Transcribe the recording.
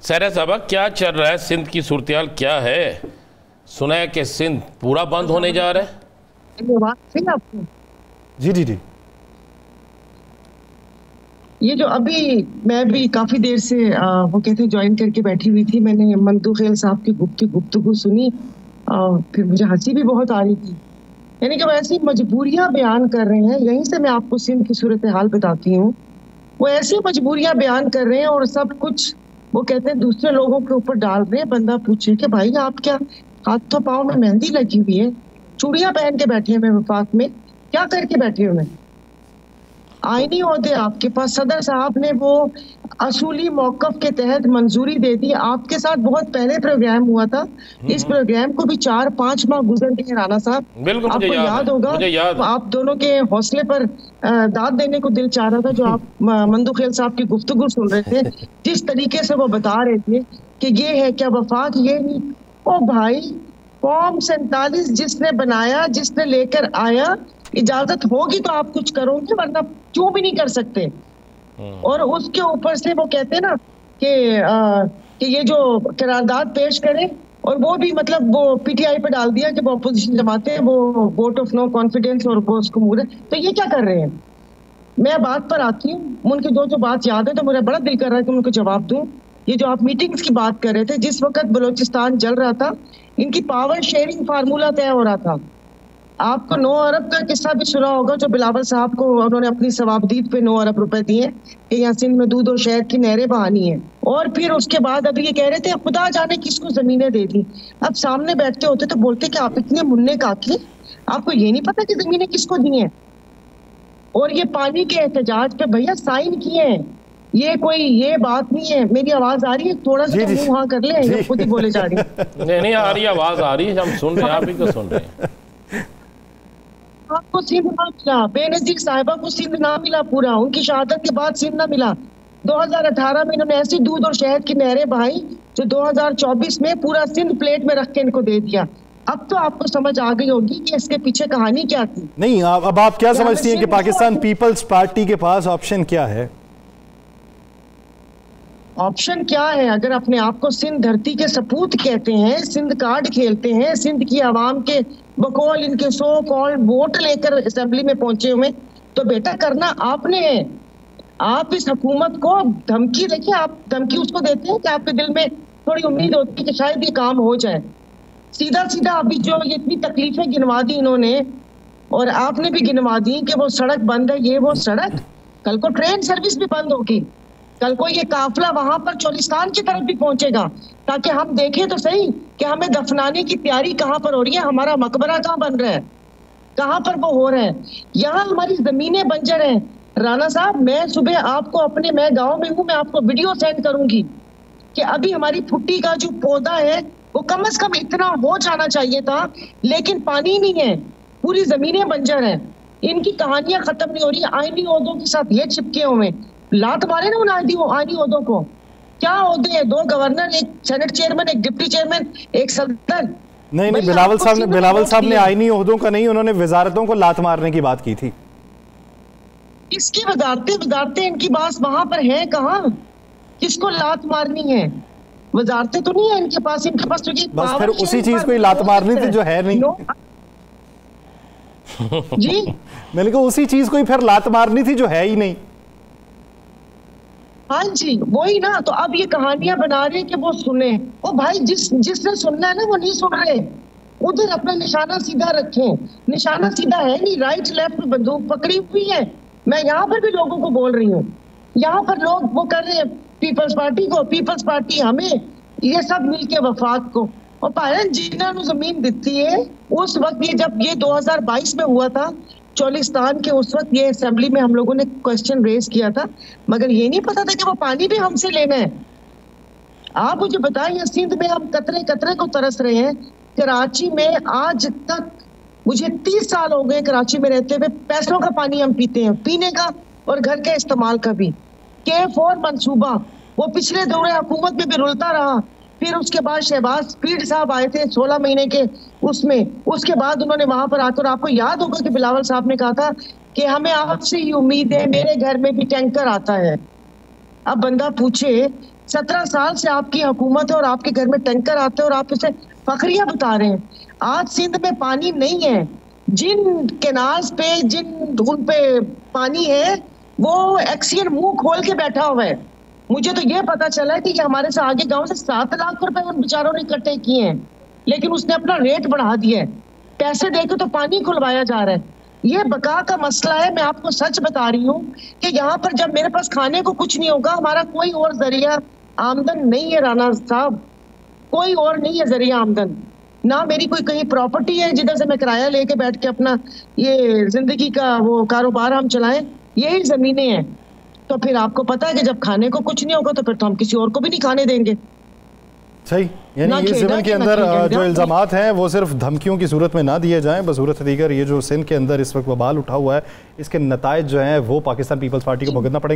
सहरा साहबा, क्या चल रहा है? सिंध की सूरत क्या है? सुना है कि सिंध पूरा बंद होने जा रहा है। आपको जी जी जी। ये जो अभी मैं भी काफी देर से वो कहते ज्वाइन करके बैठी हुई थी, मैंने मंतू खेल साहब की गुफ्तगू सुनी। फिर मुझे हंसी भी बहुत आ रही थी। यानी कि वो ऐसी मजबूरियां बयान कर रहे हैं। यहीं से मैं आपको सिंध की सूरत हाल बताती हूँ। वो ऐसी मजबूरियां बयान कर रहे हैं और सब कुछ वो कहते हैं दूसरे लोगों के ऊपर डाल रहे हैं। बंदा पूछे कि भाई आप क्या, हाथों पाँव में मेहंदी लगी हुई है, चूड़ियां पहन के बैठे हुए वफाक में, क्या करके बैठे हुए? आईनी ओहदे आपके पास, सदर साहब ने वो असूली मौकफ के तहत मंजूरी दे दी। आपके साथ बहुत पहले प्रोग्राम हुआ था। इस प्रोग्राम को भी 4-5 माह गुजर गए राणा साहब। बिल्कुल, आपको याद होगा, तो आप दोनों के हौसले पर दाद देने को दिल चाह रहा था। जो आप मंदू खेल साहब की गुफ्तगू सुन रहे थे, जिस तरीके से वो बता रहे थे कि ये है क्या वफाक, ये नहीं। ओ भाई, फॉर्म 47 जिसने बनाया, जिसने लेकर आया, इजाजत होगी तो आप कुछ करोगे, वरना क्यों भी नहीं कर सकते। और उसके ऊपर से वो कहते हैं ना कि ये जो करारदाद पेश करें, और वो भी मतलब वो पीटीआई पे डाल दिया कि वो अपोजिशन जमाते हैं, वो वोट ऑफ नो कॉन्फिडेंस और वो उसको मुहर। तो ये क्या कर रहे हैं? मैं बात पर आती हूँ, उनकी जो बात याद है तो मेरा बड़ा दिल कर रहा है कि उनको जवाब दूं। ये जो आप मीटिंग्स की बात कर रहे थे, जिस वक्त बलोचिस्तान जल रहा था, इनकी पावर शेयरिंग फार्मूला तय हो रहा था। आपको 9 अरब का किस्सा भी सुना होगा, जो बिलावल साहब को उन्होंने अपनी सवाबदीद पे 9 अरब रुपए दिए कि यहाँ सिंध में दूध और शहद की नहरें बहानी है। और फिर उसके बाद अभी ये कह रहे थे खुदा जाने किसको जमीनें दे दी। अब सामने बैठते होते तो बोलते कि आप इतने मुन्ने काकी, आपको ये नहीं पता कि जमीनें किसको दी हैं। और ये पानी के एहतजाज पे भैया साइन किए हैं। ये कोई ये बात नहीं है। मेरी आवाज आ रही है? थोड़ा सा मुंह हाँ कर ले, खुद ही बोले जा रही है। नहीं आ रही, आवाज आ रही है, हम सुन रहे हैं, आप ही तो सुन रहे हैं। आपको सिंध ना मिला, बेनजीर साहिबा को सिंध ना मिला पूरा, उनकी शहादत के बाद सिंध ना मिला। 2018 में इन्होंने ऐसी दूध और शहद की नहरें बहाई जो 2024 में पूरा सिंध प्लेट में रख के इनको दे दिया। अब तो आपको समझ आ गई होगी कि इसके पीछे कहानी क्या थी। नहीं, अब आप क्या समझती हैं कि पाकिस्तान पीपल्स पार्टी के पास ऑप्शन क्या है? ऑप्शन क्या है? अगर अपने आप को सिंध धरती के सपूत कहते हैं, सिंध कार्ड खेलते हैं, सिंध की आवाम के बकौल इनके 100 कॉल वोट लेकर असेंबली में पहुंचे हुए, तो बेटा करना आपने है। आप इस हुकूमत को धमकी, देखिए आप धमकी उसको देते हैं कि आपके दिल में थोड़ी उम्मीद होती है कि शायद ये काम हो जाए। सीधा सीधा अभी जो ये इतनी तकलीफें गिनवा दी इन्होंने, और आपने भी गिनवा दी कि वो सड़क बंद है, ये वो सड़क, कल को ट्रेन सर्विस भी बंद होगी, कल को ये काफिला वहां पर चोलिस्तान की तरफ भी पहुंचेगा, ताकि हम देखें तो सही कि हमें दफनाने की तैयारी कहाँ पर हो रही है, हमारा मकबरा कहाँ बन रहा है, कहाँ पर वो हो रहा है। यहाँ हमारी जमीनें बंजर हैं। राणा साहब, मैं सुबह आपको मैं गाँव में हूँ, मैं आपको वीडियो सेंड करूंगी कि अभी हमारी फुट्टी का जो पौधा है वो कम से कम इतना हो जाना चाहिए था, लेकिन पानी नहीं है, पूरी जमीनें बंजर हैं। इनकी कहानियां खत्म नहीं हो रही। आईनी ओहदों के साथ ये चिपके हुए, लात मारे ना उन आईनी ओहदों को। क्या ओहदे हैं? 2 गवर्नर, एक सेनेट चेयरमैन, एक डिप्टी चेयरमैन, एक सदर। नहीं, बिलावल साहब ने आईनी ओहदों का नहीं, उन्होंने वजारतों को लात मारने की बात की थी। इसकी वजारतें इनकी बात वहां पर है कहाँ? किसको लात मारनी है? वजारतें तो नहीं है इनके पास। इनके पास तो बस फिर उसी चीज को लात मारनी थी जो है नहीं। जी मैंने कहा उसी चीज को ही फिर लात मारनी थी जो है ही नहीं। हाँ जी, वही ना। तो अब ये कहानियां बना रहे कि वो सुने। ओ भाई, जिसने सुनना है ना वो नहीं सुन रहे। उधर अपना निशाना सीधा रखें। निशाना सीधा है नहीं, राइट लेफ्ट में बंदूक पकड़ी हुई है। मैं यहाँ पर भी लोगों को बोल रही हूँ, यहाँ पर लोग वो कर रहे हैं पीपल्स पार्टी को, पीपल्स पार्टी हमें, ये सब मिलके वफाक को। और पायन जिन्होंने जमीन दी है उस वक्त, ये जब ये 2022 में हुआ था चोलिस्तान के, उस वक्त ये असेंबली में हम लोगों ने क्वेश्चन रेज किया था, मगर ये नहीं पता था कि वो पानी भी हमसे लेना है। आप मुझे बताइए, सिंध में हम कतरे कतरे को तरस रहे हैं। कराची में आज तक मुझे 30 साल हो गए कराची में रहते हुए, पैसों का पानी हम पीते हैं, पीने का और घर के इस्तेमाल का भी। K4 मंसूबा वो पिछले दौरे हुकूमत में भी रुलता रहा। फिर उसके बाद शहबाज पीर साहब आए थे 16 महीने के उसमें, उसके बाद उन्होंने वहां पर आकर, आपको याद होगा कि बिलावल साहब ने कहा था कि हमें आपसे ही उम्मीद है, मेरे घर में भी टैंकर आता है। अब बंदा पूछे 17 साल से आपकी हुकूमत है और आपके घर में टैंकर आते हैं और आप इसे फखरिया बता रहे हैं। आज सिंध में पानी नहीं है, जिन कैनाल्स पे जिन उन पे पानी है वो एक्सियन मुंह खोल के बैठा हुआ है। मुझे तो ये पता चला है कि हमारे से आगे गांव से 7 लाख रुपए उन बेचारों ने इकट्ठे किए हैं, लेकिन उसने अपना रेट बढ़ा दिया है। पैसे देके तो पानी खुलवाया जा रहा है। ये बका का मसला है। मैं आपको सच बता रही हूँ कि यहाँ पर जब मेरे पास खाने को कुछ नहीं होगा, हमारा कोई और जरिया आमदन नहीं है राना साहब, कोई और नहीं है जरिया आमदन। ना मेरी कोई कहीं प्रॉपर्टी है जिधर से मैं किराया लेके बैठ के अपना ये जिंदगी का वो कारोबार हम चलाएं, यही जमीनें हैं। तो फिर आपको पता है कि जब खाने को कुछ नहीं होगा तो फिर तो हम किसी और को भी नहीं खाने देंगे। सही, यानी ये सिंध के अंदर जो इल्जामात हैं वो सिर्फ धमकियों की सूरत में ना दिए जाएं, बसूरत दीगर ये जो सिंध के अंदर इस वक्त बवाल उठा हुआ है इसके नतायज जो हैं वो पाकिस्तान पीपल्स पार्टी को भुगतना पड़ेंगे।